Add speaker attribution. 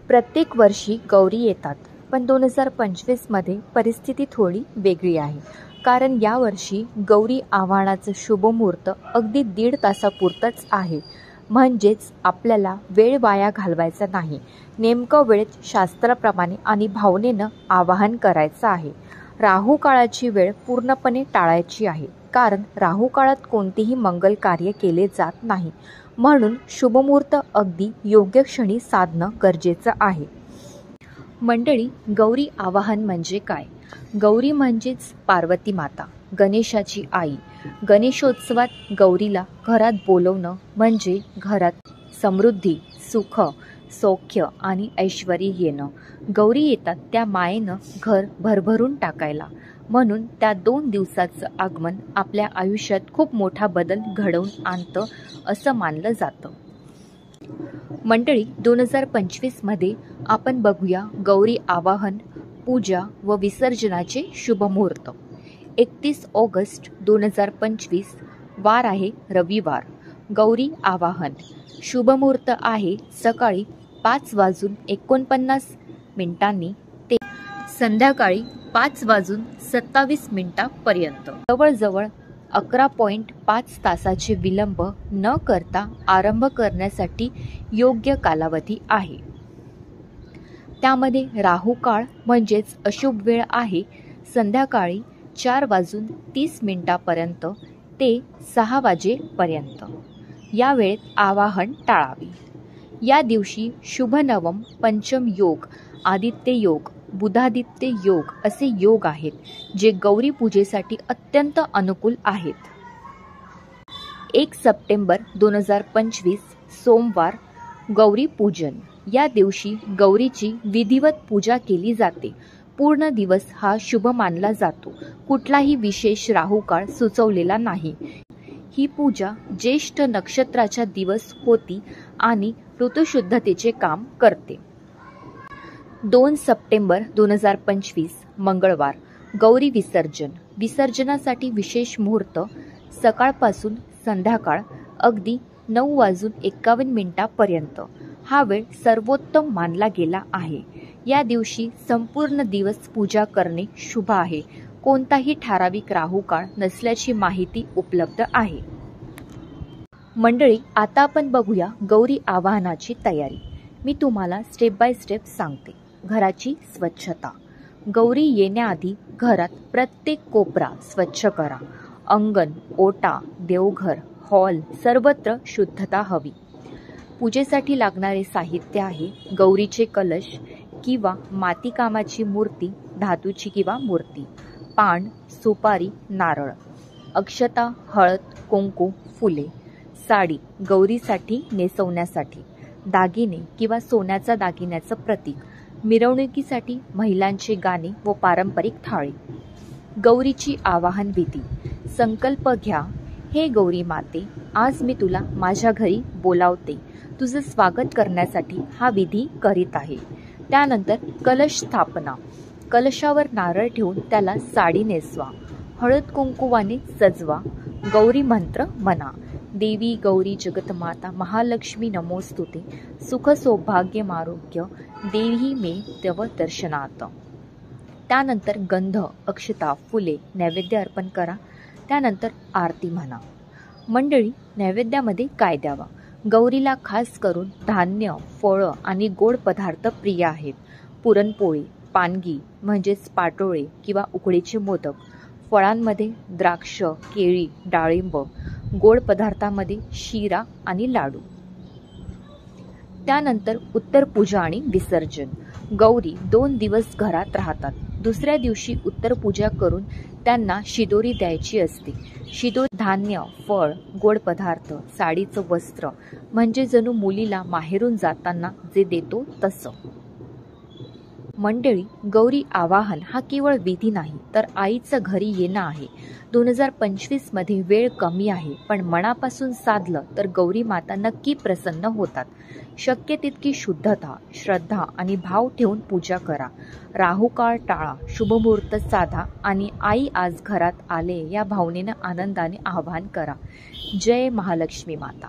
Speaker 1: प्रत्येक वर्षी गौरी येतात, पण 2025 मध्ये परिस्थिती थोडी वेगळी आहे. कारण यावर्षी गौरी आव्हानाचं शुभमुहूर्त अगदी 1.5 तासापुरतंच आहे. म्हणजेच आपल्याला वेळ वाया घालवायचा नाही. नेमकं वेळेत शास्त्राप्रमाणे आणि भावनेनं आवाहन करायचं आहे. राहू काळाची वेळ पूर्णपणे टाळायची आहे. कारण राहू काळात कोणतेही मंगल कार्य केले जात नाही. म्हणून शुभमुहूर्त अगदी योग्य क्षणी साधणं गरजेचं आहे. मंडळी, गौरी आवाहन म्हणजे काय? गौरी म्हणजेच पार्वती माता, गणेशाची आई. गणेशोत्सवात गौरीला घरात बोलवणं म्हणजे घरात समृद्धी, सुख, सौख्य आणि ऐश्वर येणं. गौरी येतात त्या मायेनं घर भरभरून टाकायला. म्हणून त्या 2 दिवसाचं आगमन आपल्या आयुष्यात खूप मोठा बदल घडवून आणतं असं मानलं जातं. मंडळी, 2025 मध्ये आपण बघूया गौरी आवाहन, पूजा व विसर्जनाचे शुभमुहूर्त. 31 ऑगस्ट 2025 वार आहे रविवार. गौरी आवाहन शुभमुहूर्त आहे सकाळी 5:49 ते संध्याकाळी 5:27 पर्यंत. जवळजवळ 11.5 तासाचे विलंब न करता आरंभ करण्यासाठी योग्य कालावधी आहे. त्यामध्ये राहू काळ म्हणजेच अशुभ वेळ आहे संध्याकाळी 4:30 पर्यंत ते 6 वाजेपर्यंत. या वेळेत आवाहन टाळावे. या दिवशी शुभ नवम पंचम योग, आदित्य योग, बुधादित्य योग असे योग आहेत, जे गौरी पूजेसाठी अत्यंत अनुकूल आहेत. 1 सप्टेंबर 2025 सोमवार गौरी पूजन. या दिवशी गौरीची विधिवत पूजा केली जाते. पूर्ण दिवस हा शुभ मानला जातो. कुठलाही विशेष राहू काळ सुचवलेला नाही. ही पूजा ज्येष्ठ नक्षत्राच्या दिवस होती आणि ऋतुशुद्धतेचे काम करते. 2 सप्टेंबर 2025 मंगळवार गौरी विसर्जन. विसर्जनासाठी विशेष मुहूर्त सकाळपासून संध्याकाळ अगदी 9:51 पर्यंत. हा वेळ सर्वोत्तम मानला गेला आहे. या दिवशी संपूर्ण दिवस पूजा करणे शुभ आहे. कोणताही ठराविक राहू काळ नसल्याची माहिती उपलब्ध आहे. मंडळी, आता आपण बघूया गौरी आवाहनाची तयारी. मी तुम्हाला स्टेप बाय स्टेप सांगते. घराची स्वच्छता. गौरी येण्याआधी घरात प्रत्येक कोपरा स्वच्छ करा. अंगण, ओटा, देवघर, हॉल सर्वत्र शुद्धता हवी. पूजेसाठी लागणारे साहित्य आहे गौरीचे कलश किंवा मातीकामाची मूर्ती, धातूची किंवा मूर्ती, पान, सुपारी, नारळ, अक्षता, हळद, कुंकू, फुले, साडी गौरीसाठी नेसवण्यासाठी, दागिने किंवा सोन्याचा दागिन्याचं प्रतीक, मिरवणुकीसाठी महिलांचे गाणे व पारंपरिक थाळी. गौरीची आवाहन विधी. संकल्प घ्या. हे गौरी माते, आज मी तुला माझ्या घरी बोलावते. तुझं स्वागत करण्यासाठी हा विधी करीत आहे. त्यानंतर कलश स्थापना. कलशावर नारळ ठेवून त्याला साडी नेसवा. हळद कुंकुवाने सजवा. गौरी मंत्र म्हणा. देवी गौरी जगतमाता महालक्ष्मी नमोस्तुते. सुख सौभाग्य आरोग्य देही मे तव दर्शनात. त्यानंतर गंध, अक्षता, फुले नैवेद्य अर्पण करा. त्यानंतर आरती म्हणा. मंडळी, नैवेद्यामध्ये काय द्यावा? गौरीला खास करून धान्य, फळं आणि गोड पदार्थ प्रिय आहेत. पुरणपोळी, पानगी म्हणजेच पाटोळे किंवा उकडीचे मोदक, फळांमध्ये द्राक्ष, केळी, डाळिंब, गोड पदार्थामध्ये शिरा आणि लाडू. त्यानंतर उत्तर पूजा आणि विसर्जन. गौरी 2 दिवस घरात राहतात. दुसऱ्या दिवशी उत्तर पूजा करून त्यांना शिदोरी द्यायची असते. शिदोरी धान्य, फळ, गोड पदार्थ, साडीचं वस्त्र म्हणजे जणू मुलीला माहेरून जाताना जे देतो तसं. मंडळी, गौरी आवाहन हा केवळ विधी नाही तर आईचं घरी येणं आहे. 2025 मध्ये वेळ कमी आहे, पण मनापासून साधलं तर गौरी माता नक्की प्रसन्न होतात. शक्य तितकी शुद्धता, श्रद्धा आणि भाव ठेवून पूजा करा. राहू काळ टाळा, शुभमुहूर्त साधा आणि आई आज घरात आले या भावनेनं आनंदाने आवाहन करा. जय महालक्ष्मी माता.